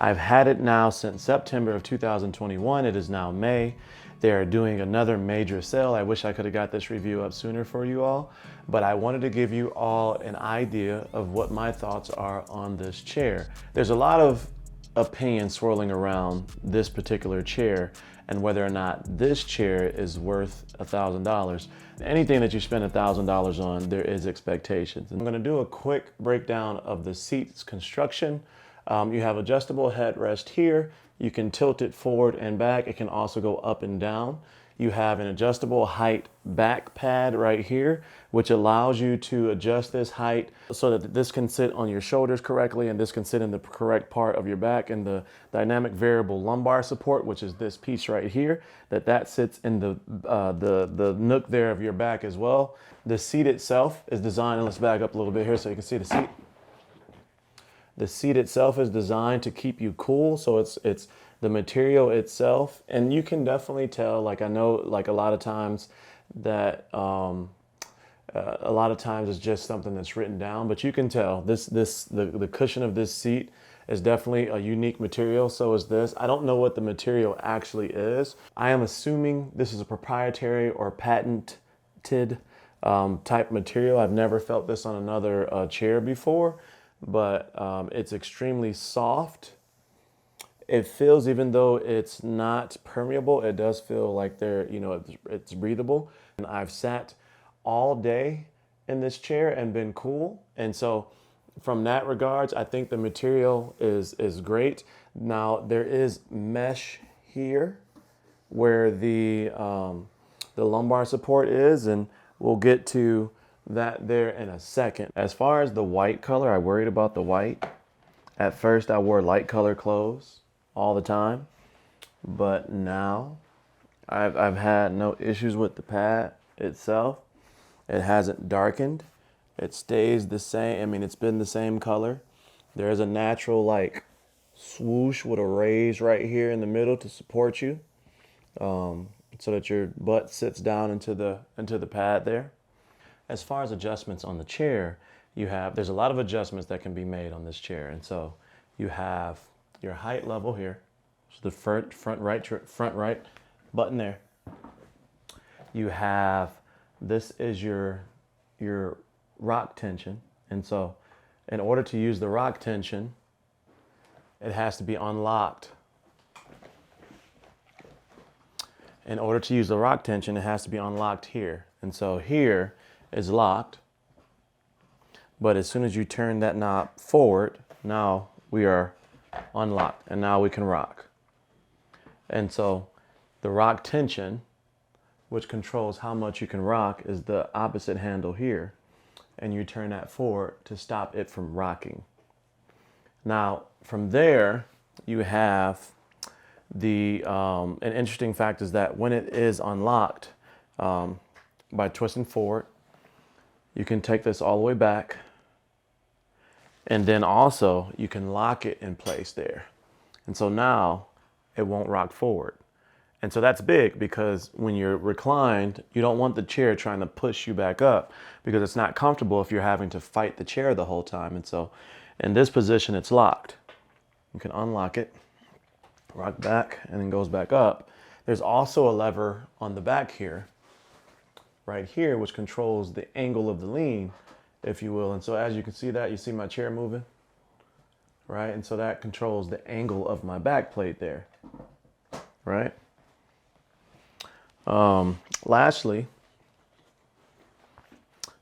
I've had it now since September of 2021. It is now May. They are doing another major sale. I wish I could have got this review up sooner for you all, but I wanted to give you all an idea of what my thoughts are on this chair. There's a lot of opinion swirling around this particular chair and whether or not this chair is worth $1,000. Anything that you spend $1,000 on, there is expectations. I'm gonna do a quick breakdown of the seat's construction. You have adjustable headrest here. You can tilt it forward and back. It can also go up and down. You have an adjustable height back pad right here, which allows you to adjust this height so that this can sit on your shoulders correctly and this can sit in the correct part of your back. And the dynamic variable lumbar support, which is this piece right here, that sits in the nook there of your back as well. The seat itself is designed, and let's back up a little bit here so you can see the seat. The seat itself is designed to keep you cool, so it's the material itself, and you can definitely tell. Like I know, like a lot of times that it's just something that's written down, but you can tell the cushion of this seat is definitely a unique material. So is this. I don't know what the material actually is. I am assuming this is a proprietary or patented type material. I've never felt this on another chair before. But it's extremely soft. It feels, even though it's not permeable, it does feel like it's breathable. And I've sat all day in this chair and been cool. And so from that regards, I think the material is great. Now there is mesh here where the lumbar support is, and we'll get to that there in a second. As far as the white color, I worried about the white. At first I wore light color clothes all the time, but now I've had no issues with the pad itself. It hasn't darkened. It stays the same. I mean, it's been the same color. There's a natural like swoosh with a raise right here in the middle to support you, so that your butt sits down into the pad there. As far as adjustments on the chair, there's a lot of adjustments that can be made on this chair. And so you have your height level here. So the front right button there. You have, this is your rock tension. And so in order to use the rock tension, it has to be unlocked. In order to use the rock tension, it has to be unlocked here. And so here is locked, but as soon as you turn that knob forward, now we are unlocked and now we can rock. And so the rock tension, which controls how much you can rock, is the opposite handle here, and you turn that forward to stop it from rocking. Now from there you have an interesting fact is that when it is unlocked, by twisting forward, you can take this all the way back, and then also you can lock it in place there. And so now it won't rock forward. And so that's big, because when you're reclined, you don't want the chair trying to push you back up, because it's not comfortable if you're having to fight the chair the whole time. And so in this position, it's locked. You can unlock it, rock back, and then goes back up. There's also a lever on the back here, right here, which controls the angle of the lean, if you will. And so as you can see that, you see my chair moving, right? And so that controls the angle of my back plate there, right? Lastly,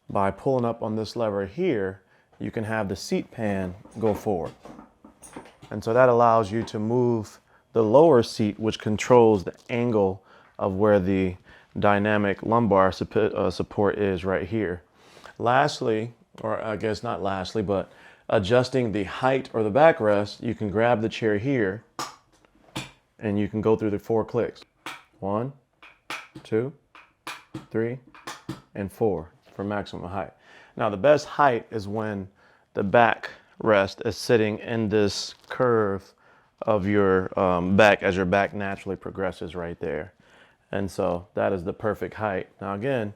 by pulling up on this lever here, you can have the seat pan go forward. And so that allows you to move the lower seat, which controls the angle of where the dynamic lumbar support is right here. Lastly, or I guess not lastly, but adjusting the height or the backrest, you can grab the chair here and you can go through the 4 clicks. 1, 2, 3, and 4 for maximum height. Now the best height is when the backrest is sitting in this curve of your back as your back naturally progresses right there. And so that is the perfect height. Now again,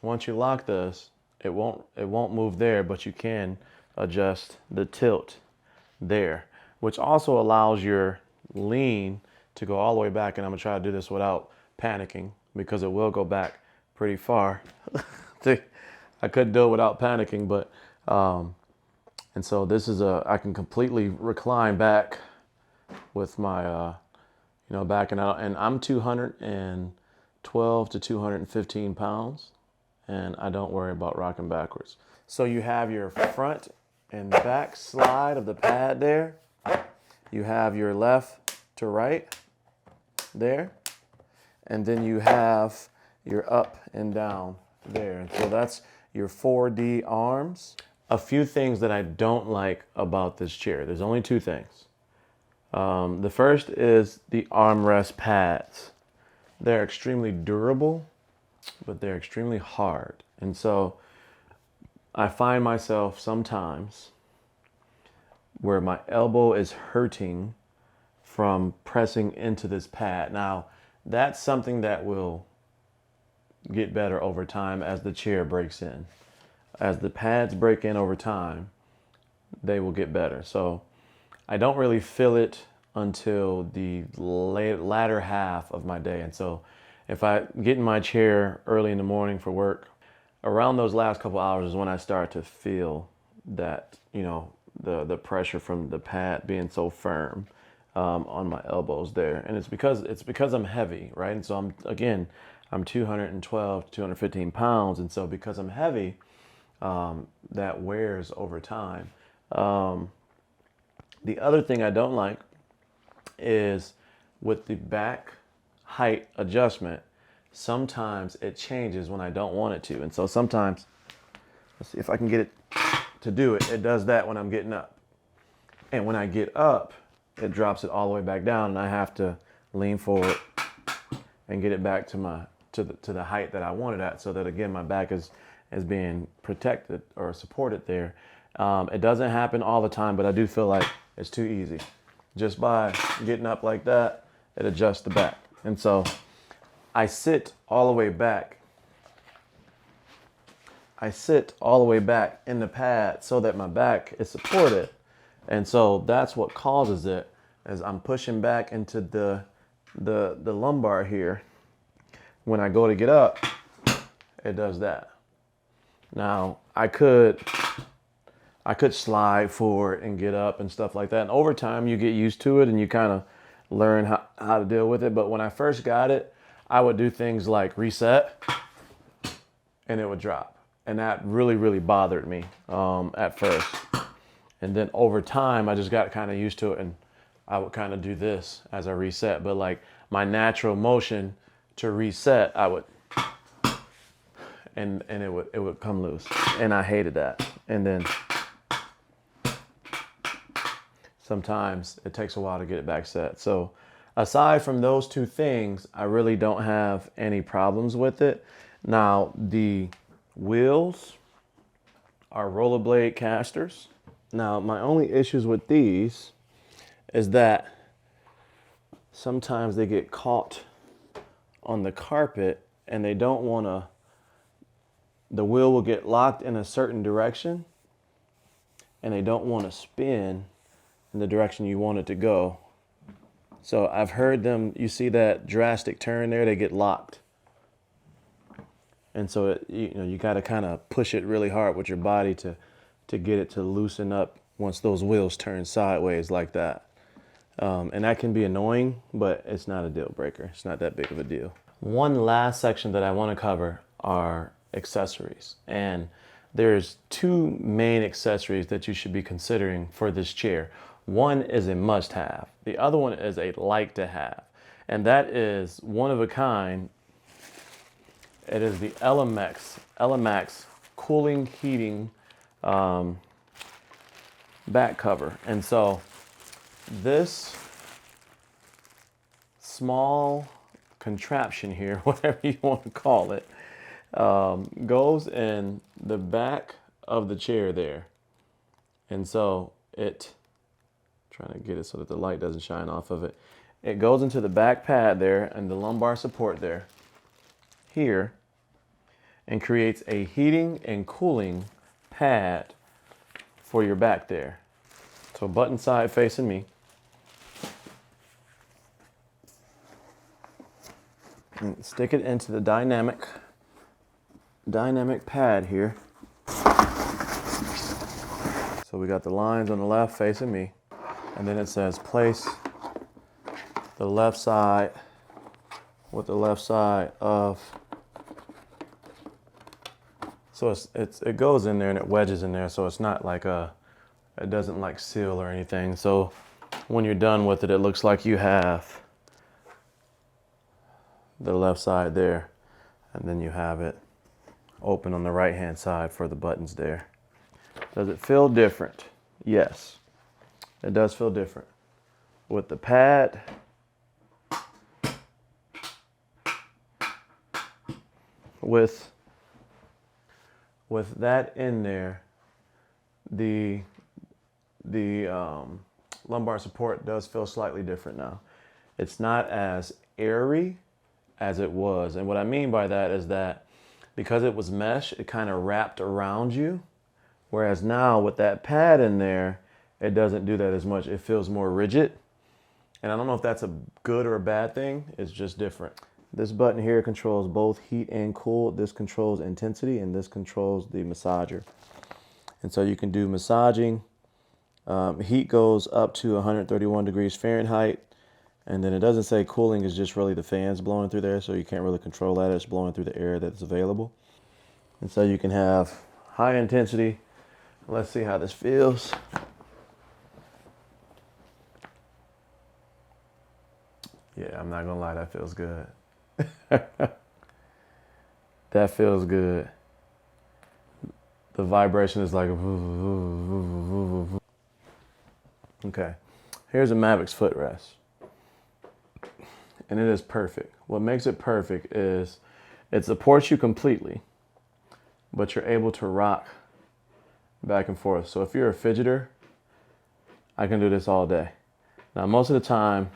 once you lock this, it won't move there, but you can adjust the tilt there. which also allows your lean to go all the way back. And I'm gonna try to do this without panicking because it will go back pretty far. I couldn't do it without panicking, but, and so this is I can completely recline back with my, backing out, and I'm 212 to 215 pounds, and I don't worry about rocking backwards. So you have your front and back slide of the pad there. You have your left to right there, and then you have your up and down there. And so that's your 4D arms. A few things that I don't like about this chair. There's only two things. The first is the armrest pads. They're extremely durable, but they're extremely hard. And so I find myself sometimes where my elbow is hurting from pressing into this pad. Now, that's something that will get better over time as the chair breaks in. As the pads break in over time, they will get better. So I don't really feel it until the latter half of my day. And so if I get in my chair early in the morning for work, around those last couple hours is when I start to feel that, the pressure from the pad being so firm on my elbows there. And it's because I'm heavy, right? And so I'm 212 to 215 pounds. And so because I'm heavy, that wears over time. The other thing I don't like is with the back height adjustment, sometimes it changes when I don't want it to. And so sometimes, let's see if I can get it to do it. It does that when I'm getting up. And when I get up, it drops it all the way back down, and I have to lean forward and get it back to the height that I want it at, so that again my back is being protected or supported there. It doesn't happen all the time, but I do feel like it's too easy. Just by getting up like that, it adjusts the back. And so I sit all the way back. I sit all the way back in the pad so that my back is supported. And so that's what causes it, as I'm pushing back into the lumbar here. When I go to get up, it does that. Now I could slide forward and get up and stuff like that. And over time you get used to it and you kind of learn how to deal with it. But when I first got it, I would do things like reset and it would drop. And that really, really bothered me at first. And then over time, I just got kind of used to it, and I would kind of do this as I reset. But like my natural motion to reset, I would, and it would come loose. And I hated that. And then sometimes it takes a while to get it back set. So aside from those two things, I really don't have any problems with it. Now, the wheels are rollerblade casters. Now, my only issues with these is that sometimes they get caught on the carpet and they don't want to, the wheel will get locked in a certain direction and they don't want to spin in the direction you want it to go. So I've heard them, you see that drastic turn there, they get locked. And so you got to kind of push it really hard with your body to get it to loosen up once those wheels turn sideways like that. And that can be annoying, but it's not a deal breaker. It's not that big of a deal. One last section that I want to cover are accessories. And there's two main accessories that you should be considering for this chair. One is a must-have. The other one is a like-to-have. And that is one of a kind. It is the ELEMAX cooling heating back cover. And so this small contraption here, whatever you want to call it, goes in the back of the chair there. And so trying to get it so that the light doesn't shine off of it. It goes into the back pad there and the lumbar support there, here, and creates a heating and cooling pad for your back there. So button side facing me. And stick it into the dynamic pad here. So we got the lines on the left facing me, and then it says place the left side with the left side of. So it goes in there and it wedges in there, so it's not like it doesn't like seal or anything. So when you're done with it, it looks like you have the left side there, and then you have it open on the right hand side for the buttons there. Does it feel different? Yes, it does feel different. With the pad, with that in there, the lumbar support does feel slightly different now. It's not as airy as it was. And what I mean by that is that because it was mesh, it kind of wrapped around you. Whereas now with that pad in there, it doesn't do that as much. It feels more rigid. And I don't know if that's a good or a bad thing. It's just different. This button here controls both heat and cool. This controls intensity, and this controls the massager. And so you can do massaging. Heat goes up to 131 degrees Fahrenheit. And then it doesn't say cooling, is just really the fans blowing through there. So you can't really control that. It's blowing through the air that's available. And so you can have high intensity. Let's see how this feels. Yeah, I'm not gonna lie, that feels good. That feels good. The vibration is like, okay. Here's a Mavix footrest. And it is perfect. What makes it perfect is it supports you completely, but you're able to rock back and forth. So if you're a fidgeter, I can do this all day. Now, most of the time,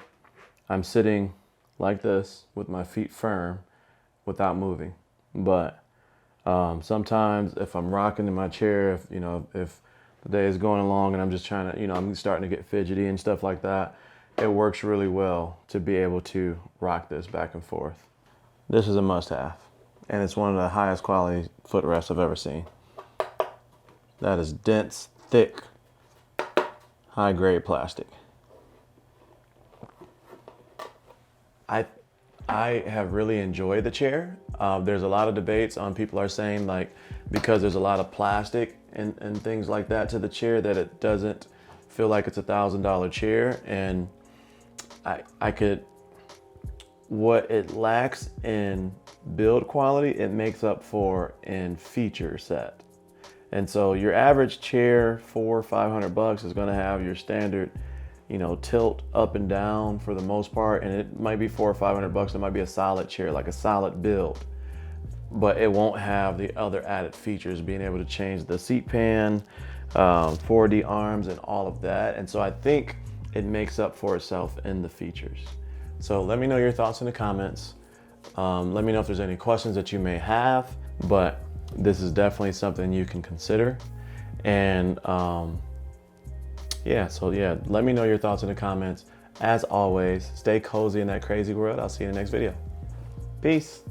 I'm sitting like this with my feet firm without moving. But sometimes if I'm rocking in my chair, if the day is going along and I'm just trying to, I'm starting to get fidgety and stuff like that, it works really well to be able to rock this back and forth. This is a must-have, and it's one of the highest quality footrests I've ever seen. That is dense, thick, high-grade plastic. I have really enjoyed the chair. There's a lot of debates on people are saying like because there's a lot of plastic and things like that to the chair that it doesn't feel like it's $1,000 chair. And what it lacks in build quality, it makes up for in feature set. And so your average chair, $400 or $500 is gonna have your standard tilt up and down for the most part, and it might be $400 or $500. It might be a solid chair, like a solid build, but it won't have the other added features, being able to change the seat pan, 4D arms, and all of that. And so I think it makes up for itself in the features. So let me know your thoughts in the comments. Let me know if there's any questions that you may have, but this is definitely something you can consider. And let me know your thoughts in the comments. As always, stay cozy in that crazy world. I'll see you in the next video. Peace.